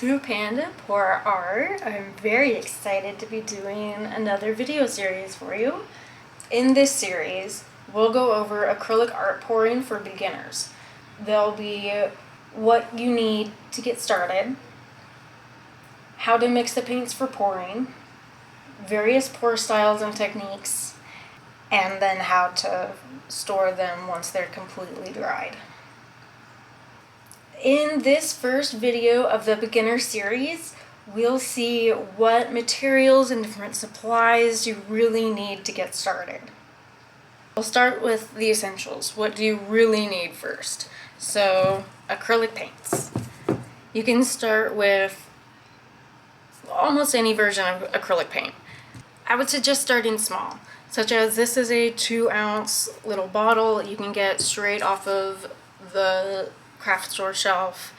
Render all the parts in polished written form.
to Panda Pour Art. I'm very excited to be doing another video series for you. In this series, we'll go over acrylic art pouring for beginners. There'll be what you need to get started, how to mix the paints for pouring, various pour styles and techniques, and then how to store them once they're completely dried. In this first video of the beginner series, we'll see what materials and different supplies you really need to get started. We'll start with the essentials. What do you really need first? So, acrylic paints. You can start with almost any version of acrylic paint. I would suggest starting small, such as this is a 2-ounce little bottle you can get straight off of the craft store shelf.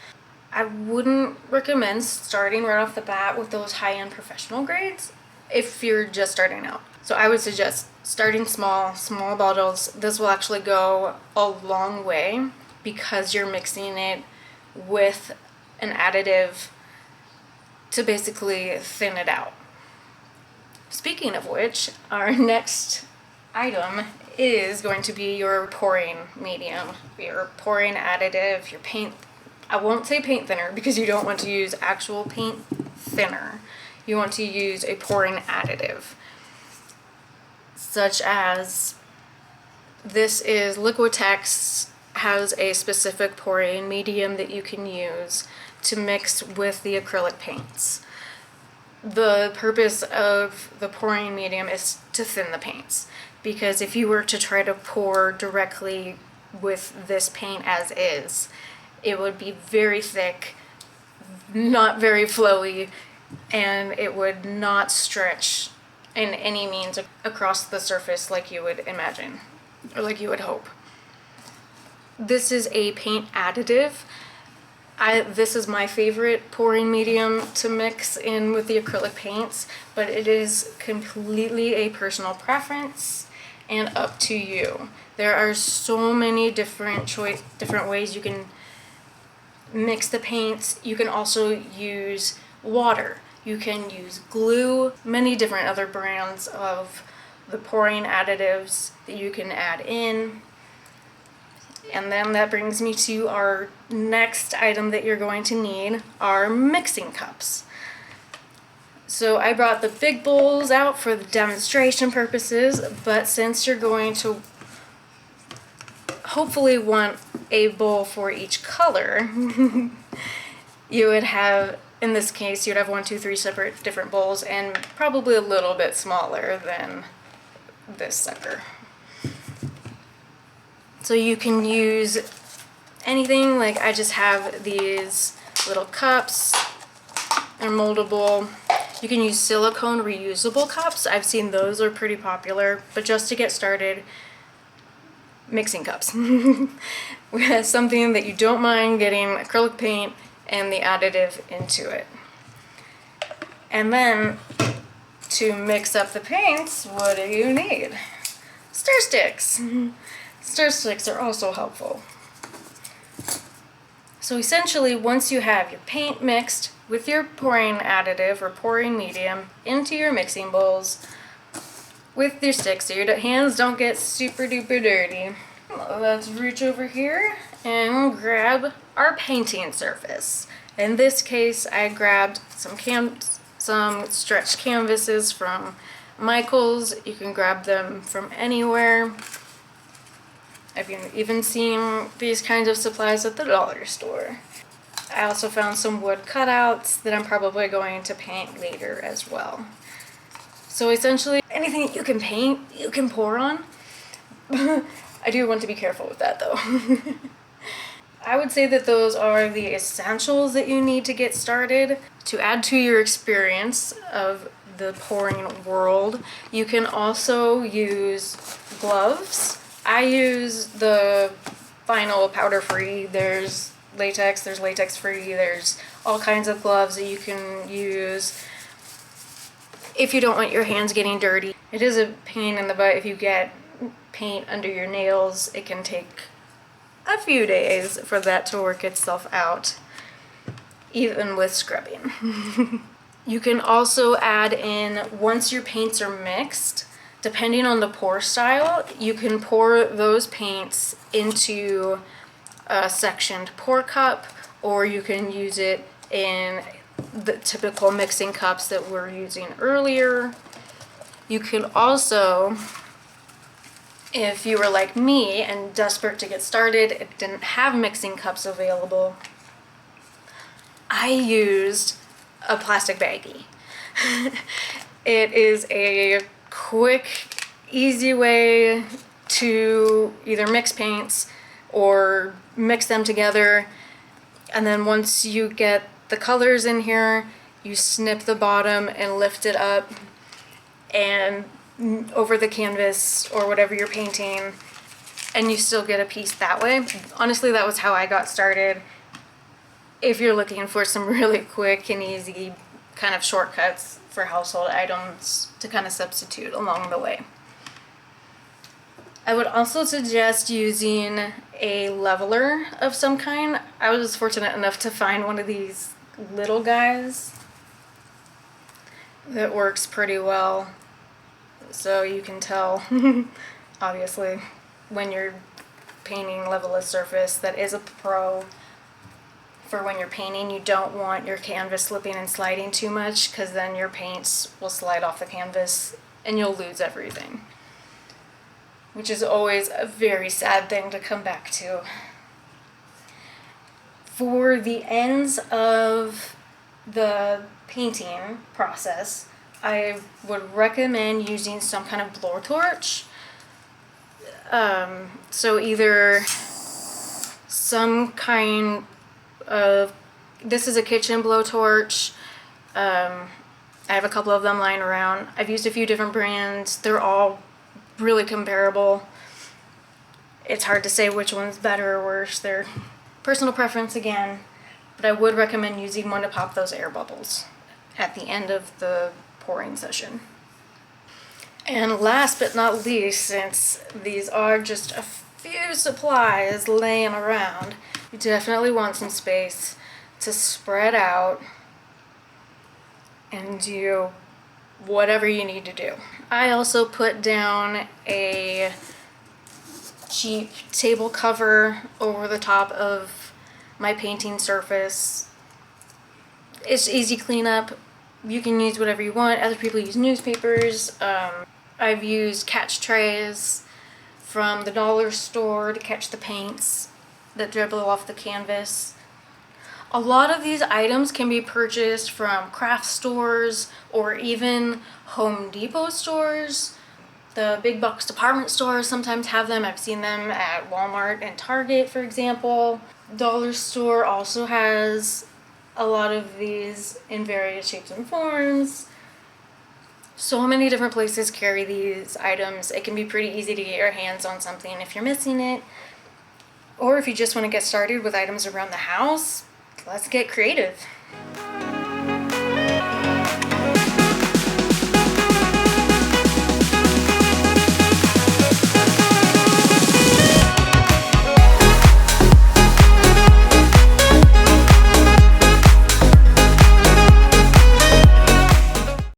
I wouldn't recommend starting right off the bat with those high-end professional grades if you're just starting out. So I would suggest starting small bottles. This will actually go a long way because you're mixing it with an additive to basically thin it out. Speaking of which, our next item is going to be your pouring medium, your pouring additive, your paint. I won't say paint thinner because you don't want to use actual paint thinner. You want to use a pouring additive, such as this is Liquitex, has a specific pouring medium that you can use to mix with the acrylic paints. The purpose of the pouring medium is to thin the paints, because if you were to try to pour directly with this paint as is, it would be very thick, not very flowy, and it would not stretch in any means across the surface like you would imagine, or like you would hope. This is a paint additive. This is my favorite pouring medium to mix in with the acrylic paints, but it is completely a personal preference and up to you. There are so many different ways you can mix the paints. You can also use water. You can use glue, many different other brands of the pouring additives that you can add in. And then that brings me to our next item that you're going to need, our mixing cups. So I brought the big bowls out for the demonstration purposes, but since you're going to hopefully want a bowl for each color, you would have, in this case, you'd have 1, 2, 3 separate different bowls and probably a little bit smaller than this sucker. So you can use anything, like I just have these little cups. They're moldable. You can use silicone reusable cups. I've seen those are pretty popular, but just to get started, mixing cups. We have something that you don't mind getting acrylic paint and the additive into it. And then to mix up the paints, what do you need? Stir sticks. Stir sticks are also helpful. So essentially, once you have your paint mixed with your pouring additive or pouring medium into your mixing bowls with your sticks so your hands don't get super duper dirty, let's reach over here and grab our painting surface. In this case, I grabbed some stretched canvases from Michael's. You can grab them from anywhere. I've even seen these kinds of supplies at the dollar store. I also found some wood cutouts that I'm probably going to paint later as well. So essentially, anything that you can paint, you can pour on. I do want to be careful with that though. I would say that those are the essentials that you need to get started. To add to your experience of the pouring world, you can also use gloves. I use the vinyl powder free. There's latex free. There's all kinds of gloves that you can use if you don't want your hands getting dirty. It is a pain in the butt if you get paint under your nails. It can take a few days for that to work itself out. even with scrubbing. You can also add in, once your paints are mixed, depending on the pour style, you can pour those paints into a sectioned pour cup, or you can use it in the typical mixing cups that we're using earlier. You can also, if you were like me and desperate to get started, it didn't have mixing cups available, I used a plastic baggie. It is a quick, easy way to either mix paints or mix them together. And then once you get the colors in here, you snip the bottom and lift it up and over the canvas or whatever you're painting, and you still get a piece that way. Honestly, that was how I got started. If you're looking for some really quick and easy kind of shortcuts for household items to kind of substitute along the way. I would also suggest using a leveler of some kind. I was fortunate enough to find one of these little guys that works pretty well. So you can tell, obviously, when you're painting level a surface that is a pro. For when you're painting, you don't want your canvas slipping and sliding too much, because then your paints will slide off the canvas and you'll lose everything, which is always a very sad thing to come back to. For the ends of the painting process, I would recommend using some kind of blowtorch. So either some kind of, this is a kitchen blowtorch. I have a couple of them lying around. I've used a few different brands. They're all really comparable. It's hard to say which one's better or worse. They're personal preference again, but I would recommend using one to pop those air bubbles at the end of the pouring session. And last but not least, since these are just a few supplies laying around, you definitely want some space to spread out and do whatever you need to do. I also put down a cheap table cover over the top of my painting surface. It's easy cleanup. You can use whatever you want. Other people use newspapers. I've used catch trays from the dollar store to catch the paints that dribble off the canvas. A lot of these items can be purchased from craft stores or even Home Depot stores. The big box department stores sometimes have them. I've seen them at Walmart and Target, for example. Dollar store also has a lot of these in various shapes and forms. So many different places carry these items. It can be pretty easy to get your hands on something if you're missing it. Or if you just want to get started with items around the house, let's get creative.